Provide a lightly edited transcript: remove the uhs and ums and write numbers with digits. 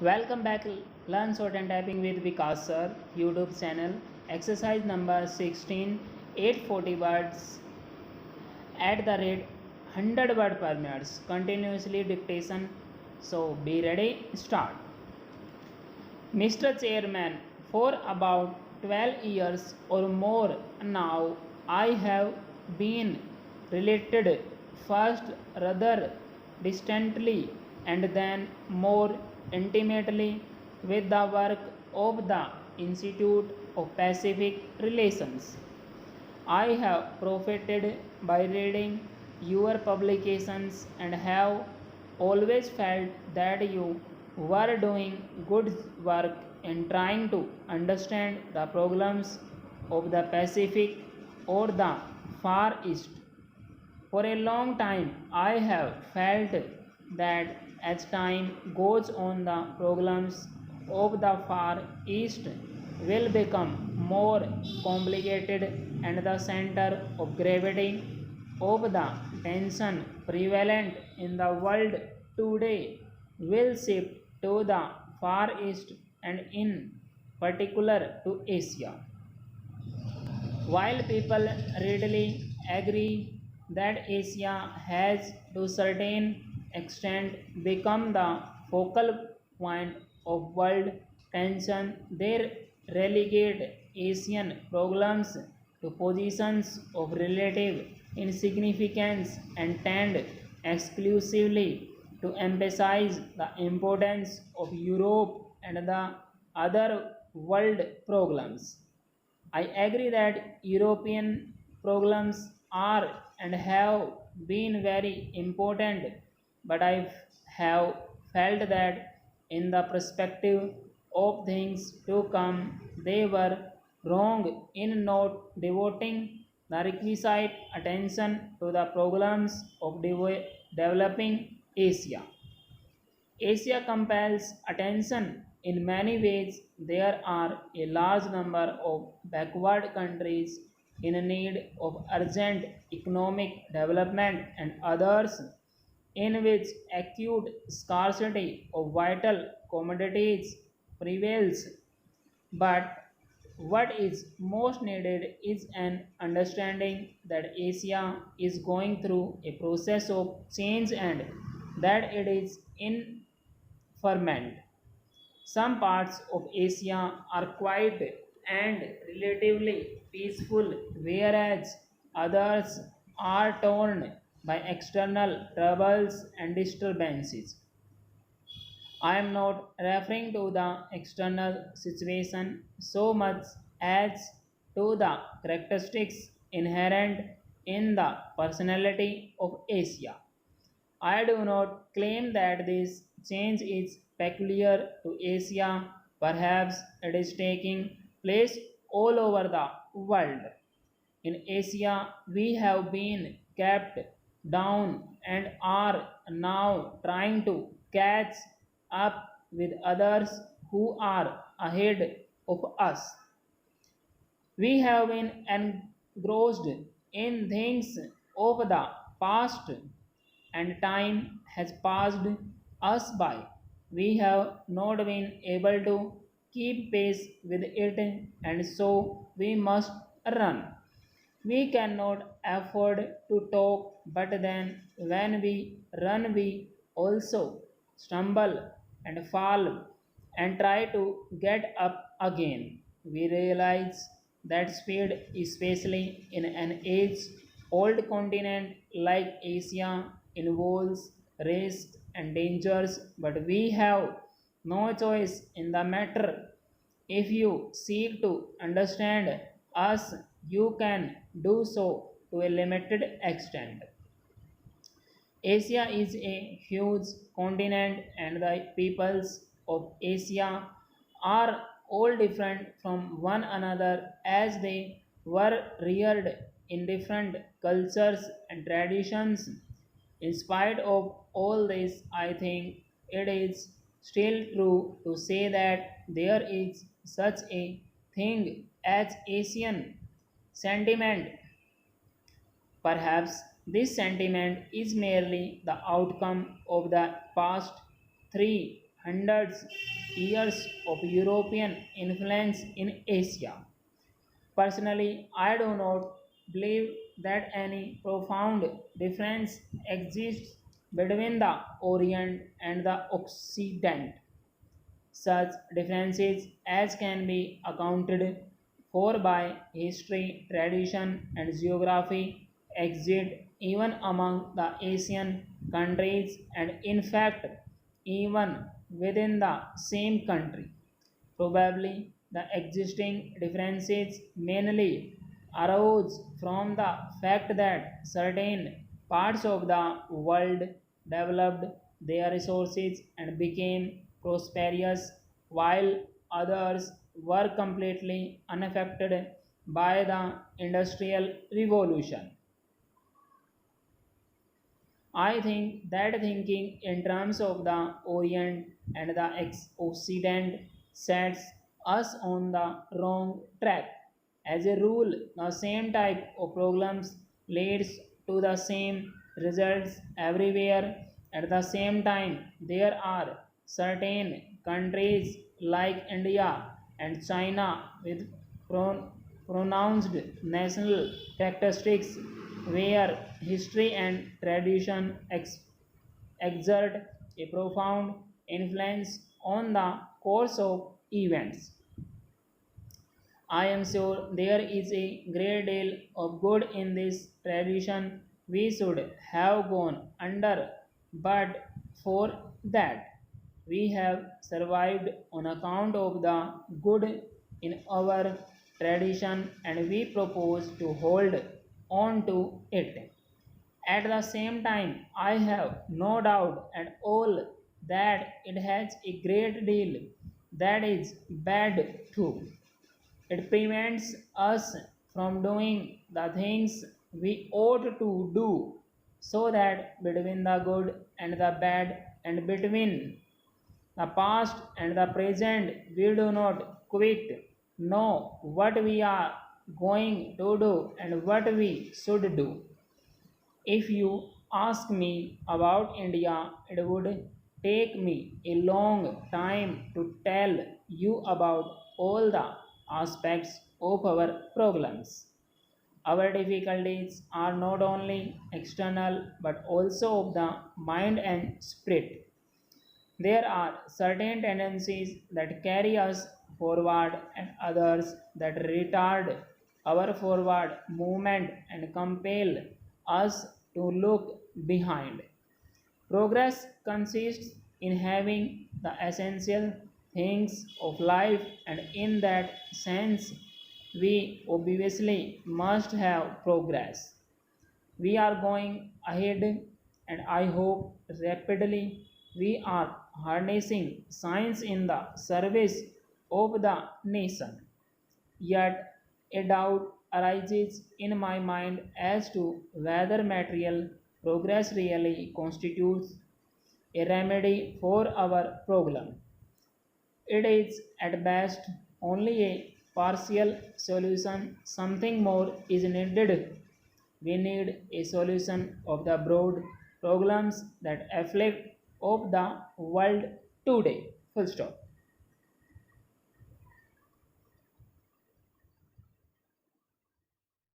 Welcome back, Learn Short and Typing with Vikas Sir, YouTube channel. Exercise number 16, 840 words at the rate 100 word per minute. Continuously dictation. So be ready, start. Mr. Chairman, for about 12 years or more now, I have been related first rather distantly and then more intimately with the work of the Institute of Pacific Relations. I have profited by reading your publications and have always felt that you were doing good work in trying to understand the problems of the Pacific or the Far East. For a long time, I have felt that as time goes on, the problems of the Far East will become more complicated and the center of gravity of the tension prevalent in the world today will shift to the Far East and in particular to Asia. While people readily agree that Asia has to a certain extent become the focal point of world tension, they relegate Asian problems to positions of relative insignificance and tend exclusively to emphasize the importance of Europe and the other world problems. I agree that European problems are and have been very important, but I have felt that in the perspective of things to come, they were wrong in not devoting the requisite attention to the problems of developing Asia. Asia compels attention in many ways. There are a large number of backward countries in need of urgent economic development and others in which acute scarcity of vital commodities prevails. But what is most needed is an understanding that Asia is going through a process of change and that it is in ferment. Some parts of Asia are quiet and relatively peaceful, whereas others are torn by external troubles and disturbances. I am not referring to the external situation so much as to the characteristics inherent in the personality of Asia. I do not claim that this change is peculiar to Asia. Perhaps it is taking place all over the world. In Asia, we have been kept down and are now trying to catch up with others who are ahead of us. We have been engrossed in things of the past, and time has passed us by. We have not been able to keep pace with it, and so we must run. We cannot afford to talk, but then when we run, we also stumble and fall and try to get up again. We realize that speed, especially in an age old continent like Asia, involves risks and dangers, but we have no choice in the matter. If you seek to understand us, you can do so to a limited extent. Asia is a huge continent, and the peoples of Asia are all different from one another as they were reared in different cultures and traditions. In spite of all this, I think it is still true to say that there is such a thing as Asian sentiment. Perhaps this sentiment is merely the outcome of the past 300 hundreds years of European influence in Asia. Personally, I do not believe that any profound difference exists between the Orient and the Occident. Such differences as can be accounted for by history, tradition, and geography exist even among the Asian countries and, in fact, even within the same country. Probably the existing differences mainly arose from the fact that certain parts of the world developed their resources and became prosperous, while others were completely unaffected by the Industrial Revolution. I think that thinking in terms of the Orient and the Occident sets us on the wrong track. As a rule, the same type of problems leads to the same results everywhere. At the same time, there are certain countries like India and China with pronounced national characteristics where history and tradition exert a profound influence on the course of events. I am sure there is a great deal of good in this tradition we should have gone under, but for that we have survived on account of the good in our tradition and we propose to hold on to it. At the same time, I have no doubt at all that it has a great deal that is bad too. It prevents us from doing the things we ought to do, so that between the good and the bad and between the past and the present we do not quit know what we are going to do and what we should do. If you ask me about India, it would take me a long time to tell you about all the aspects of our problems. Our difficulties are not only external but also of the mind and spirit. There are certain tendencies that carry us forward and others that retard our forward movement and compel us to look behind. Progress consists in having the essential things of life, and in that sense, we obviously must have progress. We are going ahead, and I hope rapidly we are harnessing science in the service of the nation. Yet a doubt arises in my mind as to whether material progress really constitutes a remedy for our problem. It is at best only a partial solution. Something more is needed. We need a solution of the broad problems that afflict of the world today. Full stop.